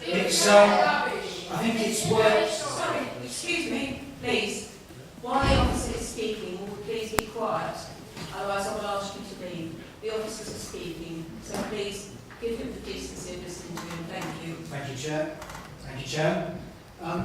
It's, I think it's worth... Sorry, excuse me, please. While the officer is speaking, will you please be quiet? Otherwise I will ask you to leave. The officers are speaking, so please give him the decency of listening to him. Thank you. Thank you, Chair. Thank you, Chair. I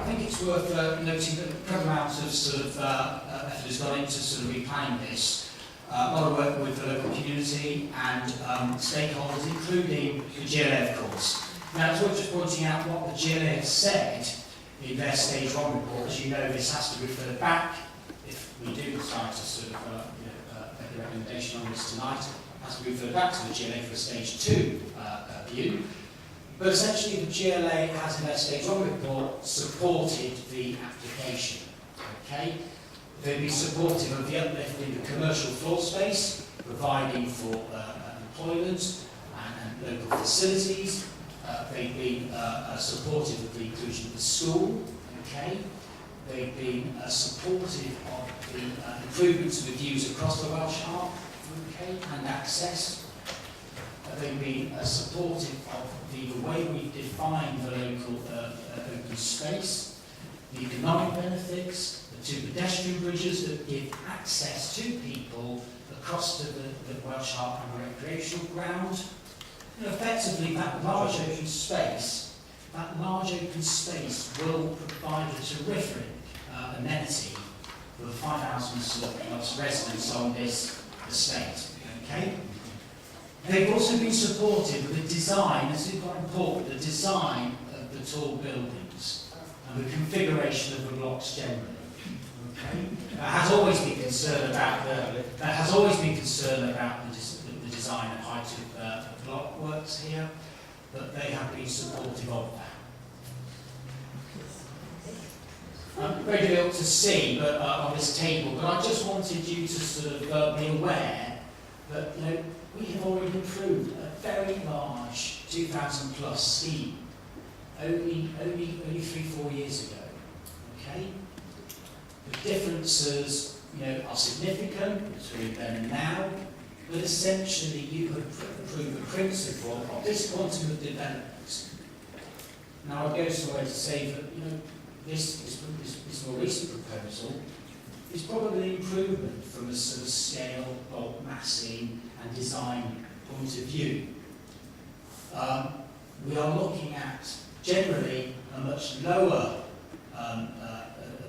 think it's worth noting that a couple amount of sort of effort has gone into sort of replanning this. A lot of work with the local community and stakeholders, including the GLA, of course. Now, it's worth just pointing out what the GLA has said in their Stage 1 report. As you know, this has to refer back, if we do decide to sort of make a recommendation on this tonight, it has to be referred back to the GLA for a Stage 2 view. But essentially, the GLA has in their Stage 1 report supported the application. Okay? They'd be supportive of the uplift in the commercial floor space, providing for employment and local facilities. They've been supportive of the inclusion of the school. Okay? They've been supportive of the improvements of the views across the Welsh Harp, okay, and access. They've been supportive of the way we define the local open space, the economic benefits, the two pedestrian bridges that give access to people across to the Welsh Harp and recreational ground. And effectively, that large open space will provide a terrific amenity for the 5,000 plus residents on this estate. Okay? They've also been supportive of the design, this is quite important, the design of the tall buildings and the configuration of the blocks generally. Okay? There has always been concern about the design and height of the block works here, but they have been supportive of that. Very difficult to see on this table, but I just wanted you to sort of be aware that we have already approved a very large 2,000 plus scheme only 3-4 years ago. Okay? The differences are significant between then and now, but essentially you could approve the principle of this quantum of development. Now I go so far to say that this more recent proposal is probably an improvement from a sort of scale, bulk massing and design point of view. We are looking at generally a much lower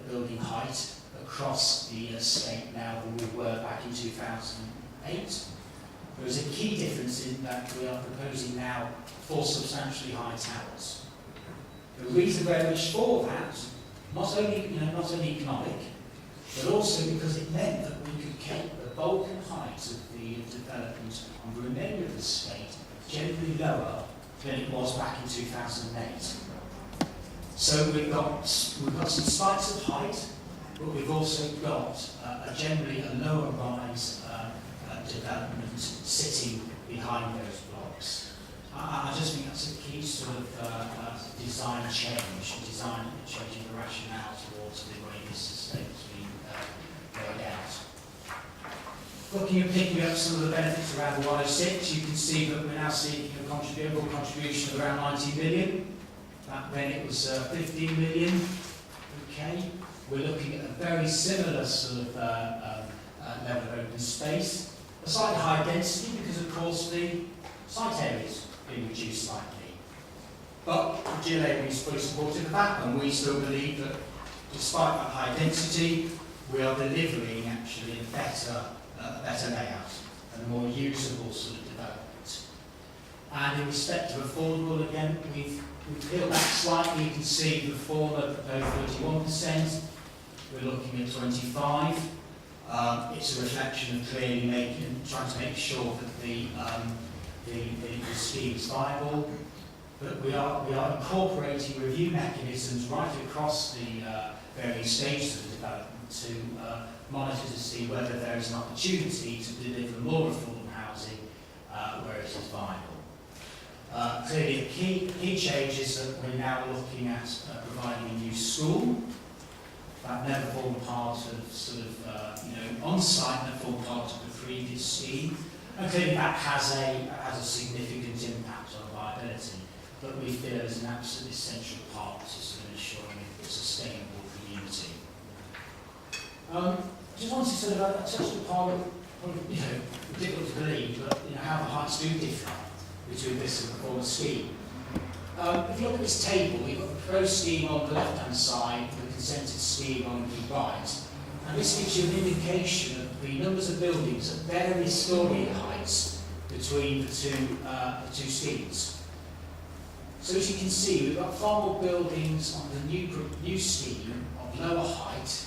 building height across the estate now than we were back in 2008. There is a key difference in that we are proposing now 4 substantially high towers. The reason very much for that, not only economic, but also because it meant that we could keep the bulk and height of the development on the remainder of the estate generally lower than it was back in 2008. So we've got some spikes of height, but we've also got generally a lower rise development sitting behind those blocks. I just think that's a key sort of design changing the rationale towards the way this estate's been laid out. Looking and picking up some of the benefits around the 106, you can see that we're now seeking a contribution of around 90 million. Back then it was 15 million. Okay, we're looking at a very similar sort of level of open space. A slightly higher density because, of course, the site area's been reduced slightly. But the GLA is fully supportive of that, and we still believe that despite that high density, we are delivering actually a better layout and a more usable sort of development. And in respect of affordable, again, we've peeled back slightly. You can see the former proposed 31%. We're looking at 25%. It's a reflection of clearly trying to make sure that the scheme is viable. But we are incorporating review mechanisms right across the various stages of the development to monitor to see whether there is an opportunity to deliver more affordable housing where it is viable. Clearly, the key change is that we're now looking at providing a new school. That never formed part of sort of on-site, never formed part of the previous scheme, and clearly that has a significant impact on viability. that we feel is an absolutely essential part to sort of ensuring a sustainable community. I just wanted to sort of touch upon, difficult to believe, but how the heights do differ between this and the former scheme. If you look at this table, we've got the proposed scheme on the left-hand side and the consented scheme on the right, and this gives you an indication of the numbers of buildings at various storey heights between the two schemes. So as you can see, we've got far more buildings on the new scheme of lower height,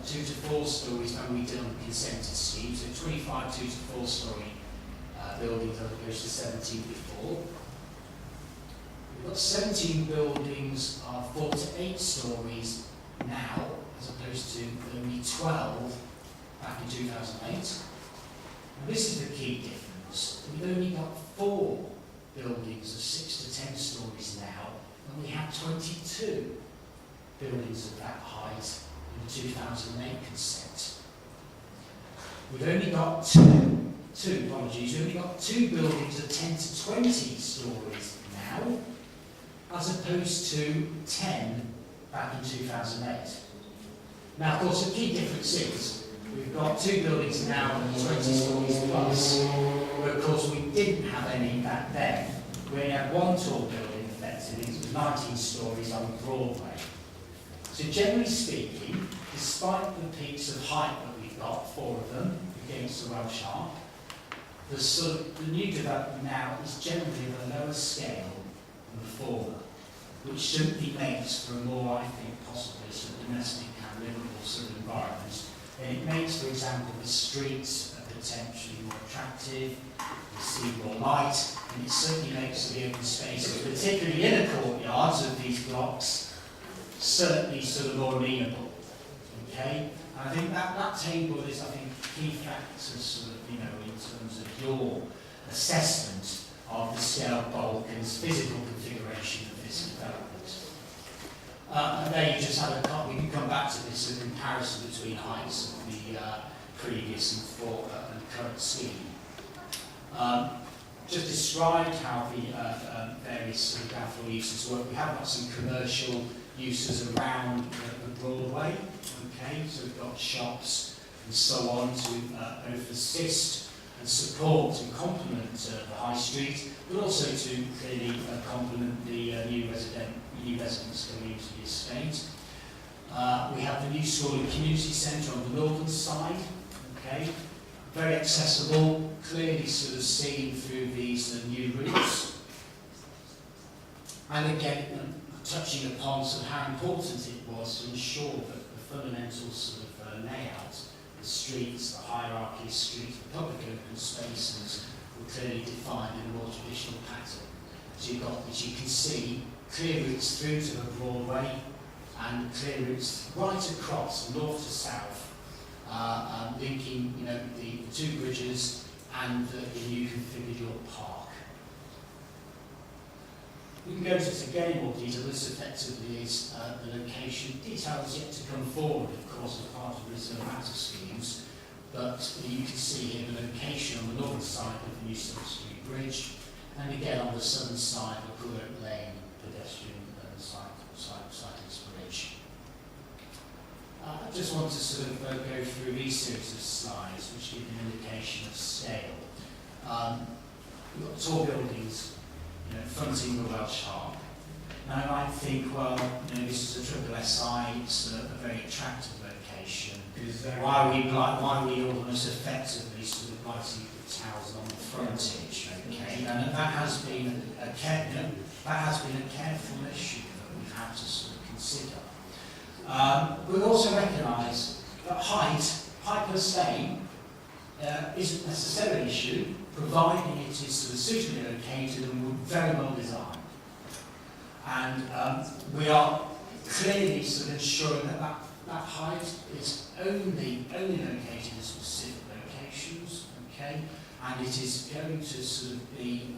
2 to 4 stories than we did on the consented scheme, so 25 2 to 4 story buildings as opposed to 17 before. We've got 17 buildings of 4 to 8 stories now, as opposed to only 12 back in 2008. And this is the key difference. We've only got 4 buildings of 6 to 10 stories now, and we have 22 buildings of that height in the 2008 consent. We've only got we've only got 2 buildings of 10 to 20 stories now, as opposed to 10 back in 2008. Now, of course, the key difference is we've got 2 buildings now of 20 stories plus, where of course we didn't have any back then. We only had 1 tall building, effectively, it was 19 stories on Broadway. So generally speaking, despite the peaks of height that we've got, 4 of them, against the Welsh harp, the new development now is generally of a lower scale than the former, which simply makes for a more, I think, possibly sort of domestic and livable sort of environment. And it makes, for example, the streets potentially more attractive, you see more light, and it certainly makes the open spaces, particularly in the courtyards of these blocks, certainly sort of more amenable. Okay? And I think that table is, I think, key factors sort of, in terms of your assessment of the scale, bulk and physical configuration of this development. And there you just have we can come back to this, a comparison between heights of the previous and current scheme. Just described how the various sort of downfall uses work. We have got some commercial uses around the Broadway, okay, so we've got shops and so on to both assist and support and complement the high street, but also to clearly complement the new residents coming into the estate. We have the new school and community centre on the northern side, okay, very accessible, clearly sort of seen through these new routes. And again, touching upon sort of how important it was to ensure that the fundamental sort of layout, the streets, the hierarchy of streets, the public open spaces were clearly defined in a more traditional pattern. So you've got, as you can see, clear routes through to the Broadway and clear routes right across, north to south, linking the 2 bridges and the new configured York Park. We can go into this again in more detail. This effectively is the location. Details yet to come forward, of course, as part of the reserve matter schemes, but you can see here the location on the northern side of the new Sutton Street Bridge, and again on the southern side of Good Oak Lane pedestrian cyclist bridge. I just want to sort of go through these series of slides which give an indication of scale. We've got tall buildings fronting the Welsh harp. Now I might think, well, this is a triple SI, it's a very attractive location. Why we almost effectively sort of lighting the towers on the frontage, okay? And that has been a careful issue that we've had to sort of consider. We also recognise that height per se, isn't necessarily an issue, providing it is sort of suitably located and very well designed. And we are clearly sort of ensuring that height is only located in specific locations, okay? And it is going to sort of be,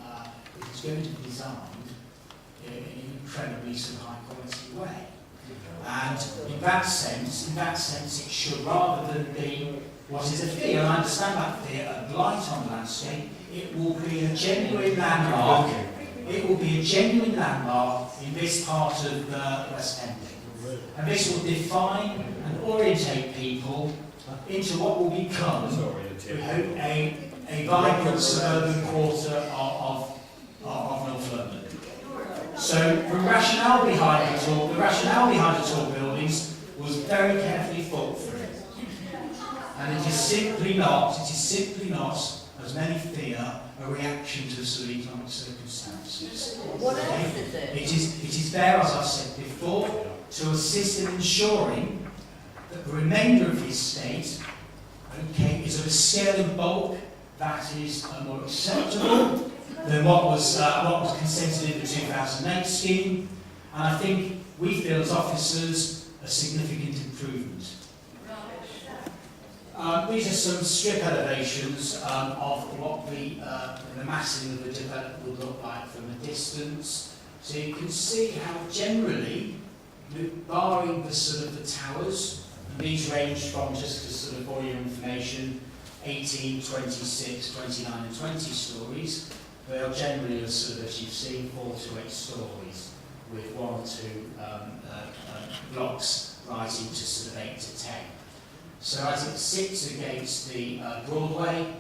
designed in an incredibly sort of high quality way. And in that sense, it should, rather than be what is a fear, and I understand that fear, a blight on the landscape, it will be a genuine landmark it will be a genuine landmark in this part of West Ending. And this will define and orientate people into what will become, we hope, a vibrant suburban quarter of North London. So the rationale behind the tall buildings was very carefully thought through. And it is simply not, as many fear, a reaction to sort of economic circumstances. What else is it? It is there, as I said before, to assist in ensuring that the remainder of the estate, okay, is of a scale and bulk that is more acceptable than what was consented in the 2008 scheme, and I think we feel as officers a significant improvement. These are some strip elevations of what the massing of the development would look like from a distance. So you can see how generally, barring the sort of the towers, and these range from, just to sort of for your information, 18, 26, 29 and 20 stories. They are generally, sort of, as you've seen, 4 to 8 stories, with 1 or 2 blocks rising to sort of 8 to 10. So as it sits against the Broadway,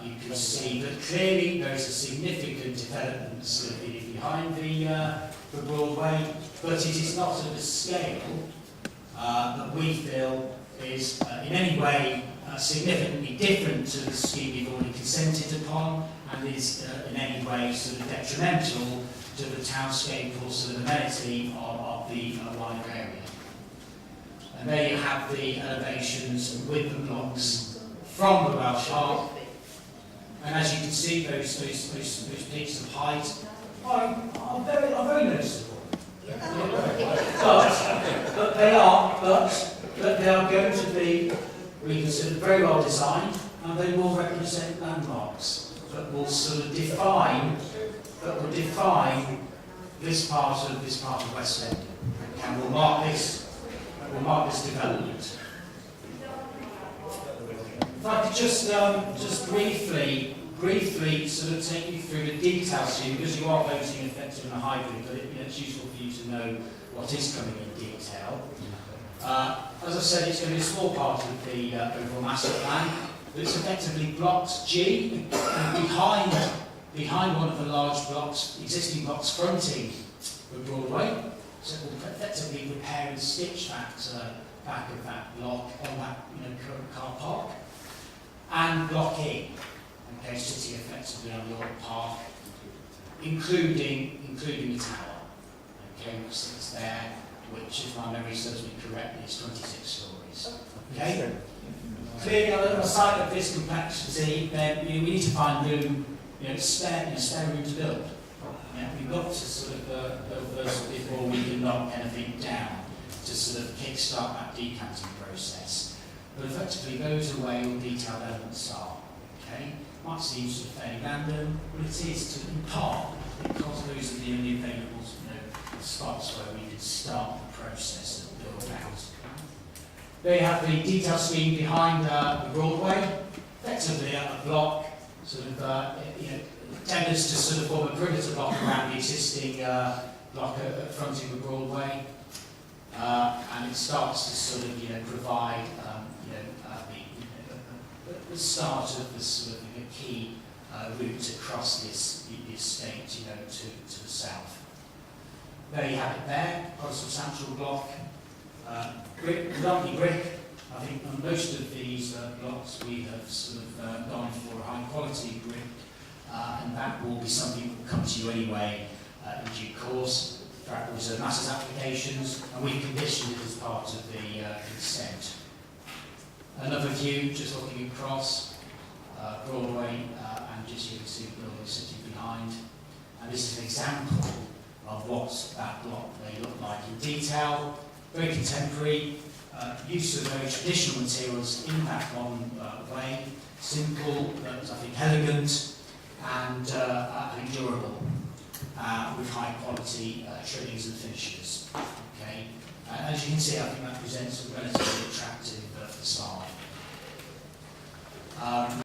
you can see that clearly there is a significant development sort of behind the Broadway, but it is not of a scale that we feel is in any way significantly different to the scheme we've already consented upon, and is in any way sort of detrimental to the townscape or sort of amenity of the wider area. And there you have the elevations with the blocks from the Welsh harp. And as you can see, those peaks of height are very noticeable. But they are going to be reconsidered, very well designed, and they will represent landmarks that will sort of define this part of West End, and will mark this development. If I could just briefly sort of take you through the details here, because you are voting effectively in a hybrid, but it's useful for you to know what is coming in detail. As I said, it's going to be a small part of the overall master plan, but it's effectively blocks G, and behind one of the large blocks, existing blocks fronting the Broadway. So it will effectively repair and stitch that back of that block on that current car park, and block E, okay, sitting effectively on your park, including the tower, okay, which sits there, which, if my memory serves me correctly, is 26 stories. Okay. Clearly, on the side of this complexity, then we need to find room, spare room to build. We've got to sort of build those before we can knock anything down to sort of kick-start that decanting process. But effectively, those are where your detailed elements are. Okay? Might seem sort of fairly random, but it is to, in part, because those are the only available spots where we can start the process of build out. There you have the detail scheme behind the Broadway, effectively a block, sort of, tenders to sort of form a perimeter block around the existing block fronting the Broadway, and it starts to sort of provide the start of the sort of key route across this estate, to the south. There you have it there, quite a substantial block, predominantly brick. I think on most of these blocks we have sort of gone for a high quality brick, and that will be something that will come to you anyway in due course. In fact, there was masses applications, and we conditioned it as part of the consent. Another view, just looking across Broadway, and just you can see the building sitting behind. And this is an example of what that block may look like in detail. Very contemporary, use of very traditional materials in that one way. Simple, but I think elegant, and I think durable, with high quality trimmings and finishes. Okay, as you can see, I think that presents a relatively attractive facade.